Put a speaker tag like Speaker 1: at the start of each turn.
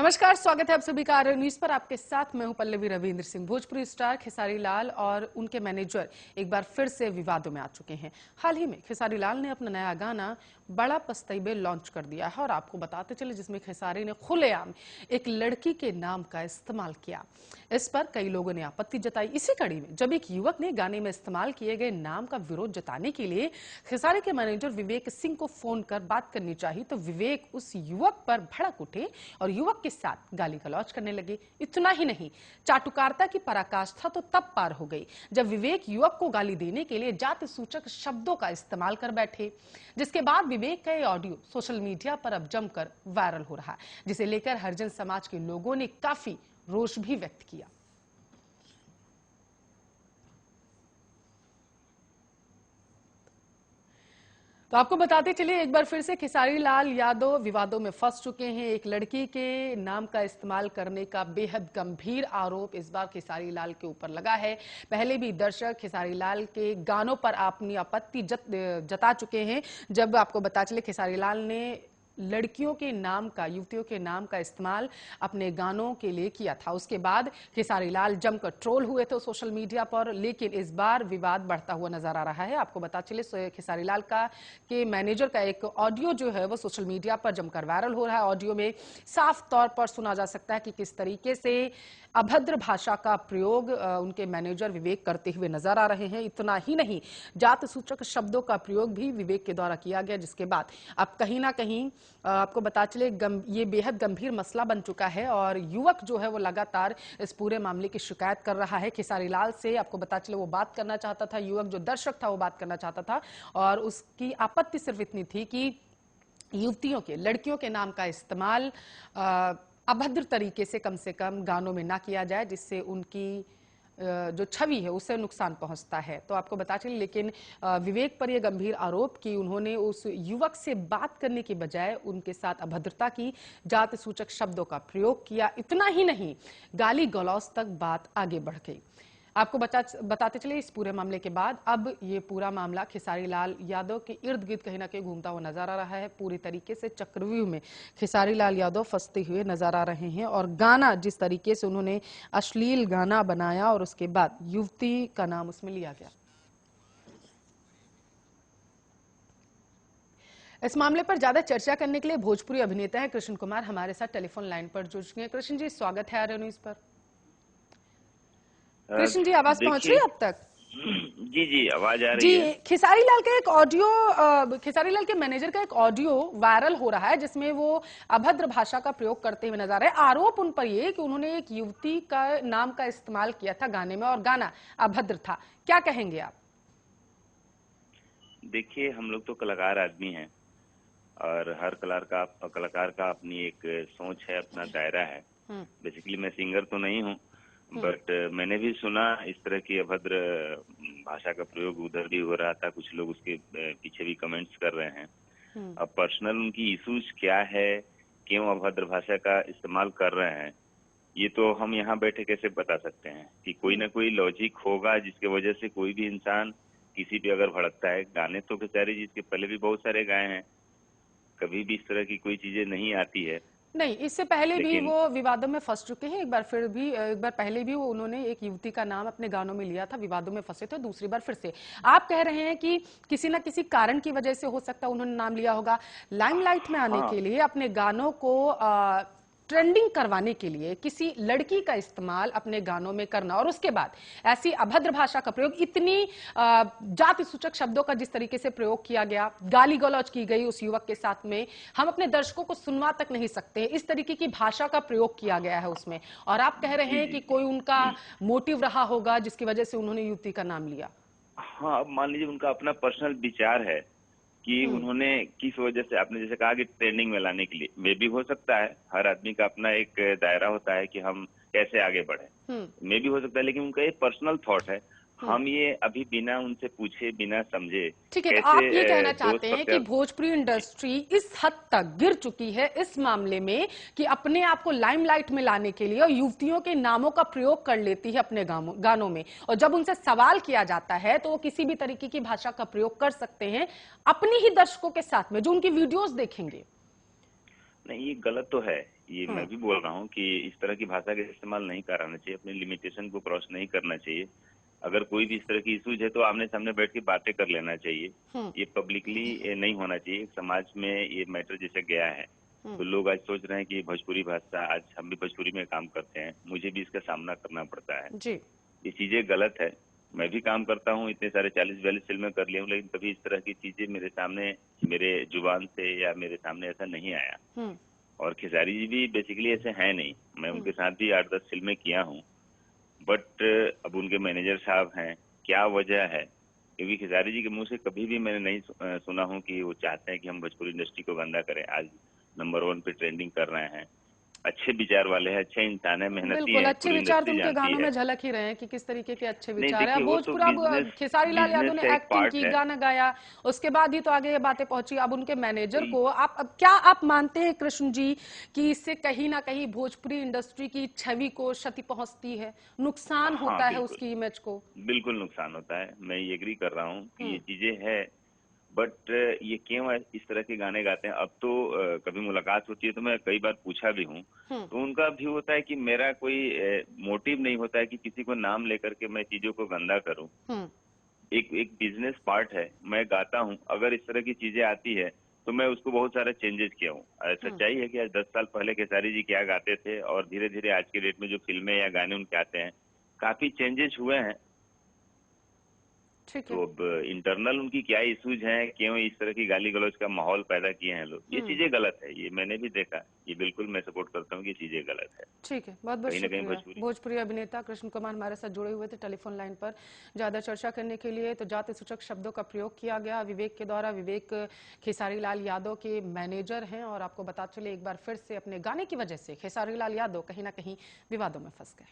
Speaker 1: नमस्कार, स्वागत है आप सभी का आर्य न्यूज पर। आपके साथ मैं हूं पल्लवी रविंद्र सिंह। भोजपुरी स्टार खेसारी लाल और उनके मैनेजर एक बार फिर से विवादों में आ चुके हैं। हाल ही में खेसारी लाल ने अपना नया गाना बड़ा पछतैबे लॉन्च कर दिया है और आपको बताते चले जिसमें खेसारी ने खुलेआम एक लड़की के नाम का इस्तेमाल किया। इस पर कई लोगों ने आपत्ति जताई। इसी कड़ी में जब एक युवक ने गाने में इस्तेमाल किए गए नाम का विरोध जताने के लिए खेसारी के मैनेजर विवेक सिंह को फोन कर बात करनी चाहिए तो विवेक उस युवक पर भड़क उठे और युवक के साथ गाली गलौज करने लगे। इतना ही नहीं, चाटुकारिता की पराकाष्ठा तो तब पार हो गई जब विवेक युवक को गाली देने के लिए जाति सूचक शब्दों का इस्तेमाल कर बैठे, जिसके बाद विवेक का ये ऑडियो सोशल मीडिया पर अब जमकर वायरल हो रहा है, जिसे लेकर हरिजन समाज के लोगों ने काफी रोष भी व्यक्त किया। तो आपको बताते चलिए एक बार फिर से खेसारी लाल यादव विवादों में फंस चुके हैं। एक लड़की के नाम का इस्तेमाल करने का बेहद गंभीर आरोप इस बार खेसारी लाल के ऊपर लगा है। पहले भी दर्शक खेसारी लाल के गानों पर अपनी आपत्ति जता चुके हैं। जब आपको बता चले खेसारी लाल ने लड़कियों के नाम का, युवतियों के नाम का इस्तेमाल अपने गानों के लिए किया था, उसके बाद खेसारी लाल जमकर ट्रोल हुए थे सोशल मीडिया पर। लेकिन इस बार विवाद बढ़ता हुआ नजर आ रहा है। आपको बता चले खेसारी लाल के मैनेजर का एक ऑडियो जो है वो सोशल मीडिया पर जमकर वायरल हो रहा है। ऑडियो में साफ तौर पर सुना जा सकता है कि किस तरीके से अभद्र भाषा का प्रयोग उनके मैनेजर विवेक करते हुए नजर आ रहे हैं। इतना ही नहीं, जात सूचक शब्दों का प्रयोग भी विवेक के द्वारा किया गया, जिसके बाद अब कहीं ना कहीं आपको बता चले ये बेहद गंभीर मसला बन चुका है और युवक जो है वो लगातार इस पूरे मामले की शिकायत कर रहा है खेसारी लाल से। आपको बता चले वो बात करना चाहता था, युवक जो दर्शक था वो बात करना चाहता था और उसकी आपत्ति सिर्फ इतनी थी कि युवतियों के, लड़कियों के नाम का इस्तेमाल अभद्र तरीके से कम गानों में ना किया जाए, जिससे उनकी जो छवि है उससे नुकसान पहुंचता है। तो आपको बता चलिए लेकिन विवेक पर यह गंभीर आरोप कि उन्होंने उस युवक से बात करने के बजाय उनके साथ अभद्रता की, जात सूचक शब्दों का प्रयोग किया। इतना ही नहीं, गाली गलौज तक बात आगे बढ़ गई। आपको बताते चले इस पूरे मामले के बाद अब ये पूरा मामला खेसारी लाल यादव के इर्द गिर्द कहीं ना कहीं घूमता हुआ नजर आ रहा है। पूरी तरीके से चक्रव्यूह में खेसारी लाल यादव फंसते हुए नजर आ रहे हैं और गाना जिस तरीके से उन्होंने अश्लील गाना बनाया और उसके बाद युवती का नाम उसमें लिया गया। इस मामले पर ज्यादा चर्चा करने के लिए भोजपुरी अभिनेता है कृष्ण कुमार हमारे साथ टेलीफोन लाइन पर जुड़ चुके हैं। कृष्ण जी, स्वागत है आर्य न्यूज पर। कृष्ण जी, आवाज पहुंच रही है अब तक?
Speaker 2: जी जी, आवाज आ रही है।
Speaker 1: खेसारी लाल का एक ऑडियो, खेसारी लाल के मैनेजर का एक ऑडियो वायरल हो रहा है जिसमें वो अभद्र भाषा का प्रयोग करते हुए नजर आ रहे हैं। आरोप उन पर ये कि उन्होंने एक युवती का नाम का इस्तेमाल किया था गाने में और गाना अभद्र था। क्या कहेंगे आप?
Speaker 2: देखिए, हम लोग तो कलाकार आदमी हैं और हर कलाकार का अपनी एक सोच है, अपना दायरा है। बेसिकली मैं सिंगर तो नहीं हूँ, बट मैंने भी सुना इस तरह की अभद्र भाषा का प्रयोग उधर भी हो रहा था। कुछ लोग उसके पीछे भी कमेंट्स कर रहे हैं। अब पर्सनल उनकी इश्यूज क्या है, क्यों अभद्र भाषा का इस्तेमाल कर रहे हैं, ये तो हम यहाँ बैठे कैसे बता सकते हैं कि कोई ना कोई लॉजिक होगा जिसके वजह से कोई भी इंसान किसी भी अगर भड़कता है। गाने तो खेसारी जी इसके पहले भी बहुत सारे गाए हैं, कभी भी इस तरह की कोई चीजें नहीं आती है।
Speaker 1: नहीं, इससे पहले भी वो विवादों में फंस चुके हैं। एक बार पहले भी वो उन्होंने एक युवती का नाम अपने गानों में लिया था, विवादों में फंसे थे। दूसरी बार फिर से आप कह रहे हैं कि किसी ना किसी कारण की वजह से हो सकता है उन्होंने नाम लिया होगा। लाइमलाइट में आने के लिए, अपने गानों को ट्रेंडिंग करवाने के लिए किसी लड़की का इस्तेमाल अपने गानों में करना और उसके बाद ऐसी अभद्र भाषा का प्रयोग, इतनी जाति सूचक शब्दों का जिस तरीके से प्रयोग किया गया, गाली गलौज की गई उस युवक के साथ में, हम अपने दर्शकों को सुनवा तक नहीं सकते। इस तरीके की भाषा का प्रयोग किया गया है उसमें और आप कह रहे हैं कि कोई उनका मोटिव रहा होगा जिसकी वजह से उन्होंने युवती का नाम लिया।
Speaker 2: हाँ, अब मान लीजिए उनका अपना पर्सनल विचार है कि उन्होंने किस वजह से, आपने जैसे कहा कि ट्रेंडिंग में लाने के लिए, वे भी हो सकता है। हर आदमी का अपना एक दायरा होता है कि हम कैसे आगे बढ़े, मे भी हो सकता है। लेकिन उनका एक पर्सनल थॉट है, हम ये अभी बिना उनसे पूछे, बिना समझे,
Speaker 1: ठीक है, तो आप ये कहना चाहते हैं कि भोजपुरी इंडस्ट्री इस हद तक गिर चुकी है इस मामले में कि अपने आप को लाइमलाइट में लाने के लिए और युवतियों के नामों का प्रयोग कर लेती है अपने गानों में, और जब उनसे सवाल किया जाता है तो वो किसी भी तरीके की भाषा का प्रयोग कर सकते हैं अपने ही दर्शकों के साथ में जो उनकी वीडियोस देखेंगे।
Speaker 2: नहीं, ये गलत तो है। ये मैं भी बोल रहा हूँ कि इस तरह की भाषा का इस्तेमाल नहीं कराना चाहिए, अपनी लिमिटेशन को क्रॉस नहीं करना चाहिए। अगर कोई भी इस तरह की इश्यूज है तो आमने सामने बैठ के बातें कर लेना चाहिए। ये पब्लिकली नहीं होना चाहिए। समाज में ये मैटर जैसे गया है तो लोग आज सोच रहे हैं कि भोजपुरी भाषा, आज हम भी भोजपुरी में काम करते हैं, मुझे भी इसका सामना करना पड़ता है।
Speaker 1: जी।
Speaker 2: ये चीजें गलत है। मैं भी काम करता हूँ, इतने सारे 40-42 फिल्में कर ली हूँ, लेकिन कभी इस तरह की चीजें मेरे सामने, मेरे जुबान से या मेरे सामने ऐसा नहीं आया। और खेसारी जी भी बेसिकली ऐसे हैं नहीं। मैं उनके साथ भी 8-10 फिल्में किया हूँ, बट अब उनके मैनेजर साहब हैं, क्या वजह है? क्योंकि खेसारी जी के मुंह से कभी भी मैंने नहीं सुना हूँ कि वो चाहते हैं कि हम भोजपुरी इंडस्ट्री को गंदा करें। आज नंबर 1 पे ट्रेंडिंग कर रहे हैं। अच्छे विचार वाले हैं, अच्छे इंसान है, मेहनती
Speaker 1: बिल्कुल,
Speaker 2: है,
Speaker 1: अच्छे
Speaker 2: पूरी
Speaker 1: विचार तो
Speaker 2: इंडस्ट्री
Speaker 1: उनके
Speaker 2: जानती
Speaker 1: गानों
Speaker 2: है।
Speaker 1: में झलक ही रहे हैं कि किस तरीके के अच्छे
Speaker 2: नहीं
Speaker 1: विचार है।
Speaker 2: देखिए,
Speaker 1: अब
Speaker 2: वो तो
Speaker 1: भोजपुरा, अब खेसारी लाल यादव
Speaker 2: बिजनेस
Speaker 1: ने
Speaker 2: का एक
Speaker 1: एक्टिंग
Speaker 2: पार्ट
Speaker 1: की,
Speaker 2: है।
Speaker 1: गाना गाया, उसके बाद ही तो आगे ये बातें पहुंची। अब उनके मैनेजर
Speaker 2: तो
Speaker 1: को अब क्या आप मानते हैं कृष्ण जी कि इससे कहीं ना कहीं भोजपुरी इंडस्ट्री की छवि को क्षति पहुंचती है, नुकसान
Speaker 2: हाँ,
Speaker 1: होता है
Speaker 2: बिल्कुल
Speaker 1: उसकी इमेज को?
Speaker 2: बिल्कुल नुकसान होता है। मैं ये एग्री कर रहा हूँ कि ये
Speaker 1: हम्म।
Speaker 2: चीजें है, बट ये क्यों इस तरह के गाने गाते हैं? अब तो कभी मुलाकात होती है तो मैं कई बार पूछा भी हूँ,
Speaker 1: हम्म।
Speaker 2: तो उनका व्यू होता है कि मेरा कोई मोटिव नहीं होता है कि किसी को नाम लेकर के मैं चीजों को गंदा करूँ।
Speaker 1: हम्म।
Speaker 2: एक एक बिजनेस पार्ट है। मैं गाता हूँ, अगर इस तरह की चीजें आती है तो मैं उसको बहुत सारा चेंजेस किया हूँ। सच्चाई है कि आज 10 साल पहले खेसारी जी क्या गाते थे और धीरे धीरे आज के डेट में जो फिल्में या गाने उनके आते हैं, काफी चेंजेस हुए हैं।
Speaker 1: ठीक है।
Speaker 2: तो अब इंटरनल उनकी क्या इश्यूज हैं, क्यों इस तरह की गाली गलौज का माहौल पैदा किए हैं लोग, ये चीजें गलत है। ये मैंने भी देखा। ये बिल्कुल मैं सपोर्ट करता हूँ कि ये चीजें गलत है।
Speaker 1: ठीक है, बहुत बहुत
Speaker 2: कहीं ना कहीं
Speaker 1: शुक्रिया।
Speaker 2: भोजपुरी।
Speaker 1: भोजपुरी अभिनेता कृष्ण कुमार हमारे साथ जुड़े हुए थे टेलीफोन लाइन पर ज्यादा चर्चा करने के लिए। तो जाति सूचक शब्दों का प्रयोग किया गया विवेक के द्वारा। विवेक खेसारी लाल यादव के मैनेजर हैं और आपको बता चले एक बार फिर से अपने गाने की वजह से खेसारी लाल यादव कहीं ना कहीं विवादों में फंस गए।